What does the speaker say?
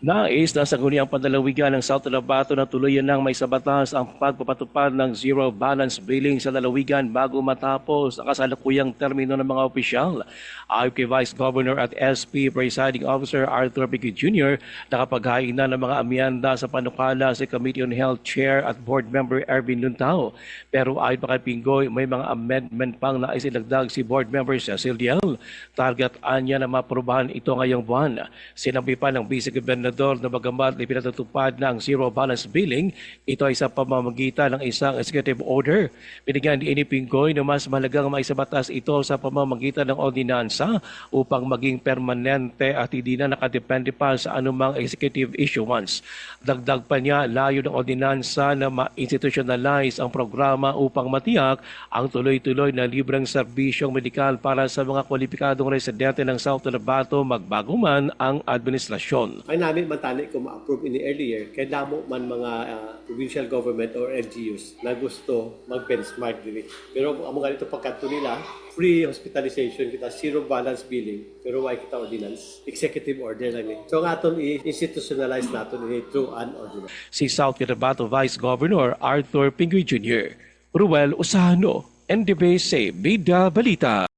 Nais na sangguniang panlalawigan ng South Cotabato na tuluyan ng may sa batas ang pagpapatupad ng zero balance billing sa lalawigan bago matapos ang kasalukuyang termino ng mga opisyal. Ayon kay Vice Governor at SP Presiding Officer Arthur Pique Jr., nakapaghain na ng mga amyanda sa panukala si Committee on Health Chair at Board Member Ervin Luntao. Pero ayon pa kay Pinggoy, may mga amendment pang na isinagdag si Board Member Cecil Dial. Targetan niya na maprobahan ito ngayong buwan. Sinabi pa ng Vice Gobernador na bagamat ipinatutupad ng zero balance billing, ito ay sa pamamagitan ng isang executive order. Binigyan ni Pinggoy na mas mahalagang maisabatas ito sa pamamagitan ng ordinansa upang maging permanente at hindi na nakadepende pa sa anumang executive issuance. Dagdag pa niya, layo ng ordinansa na ma-institutionalize ang programa upang matiyak ang tuloy-tuloy na libreng serbisyong medikal para sa mga kwalipikadong residente ng South Cotabato magbago man ang administrasyon. Ay namin matani kung ma-approve ini earlier, kaya damo man mga provincial government or LGUs na gusto mag-benchmark dili. Pero ang mga ganito pagkanto nila, free hospitalization kita, zero balance billing, pero why kita ordinance, executive order lang ni. So ang aton i-institutionalize natin ini through an ordinance. Si South Cotabato Vice Governor Arthur Pinggoy Jr. Ruel Usano, NDBC Bida Balita.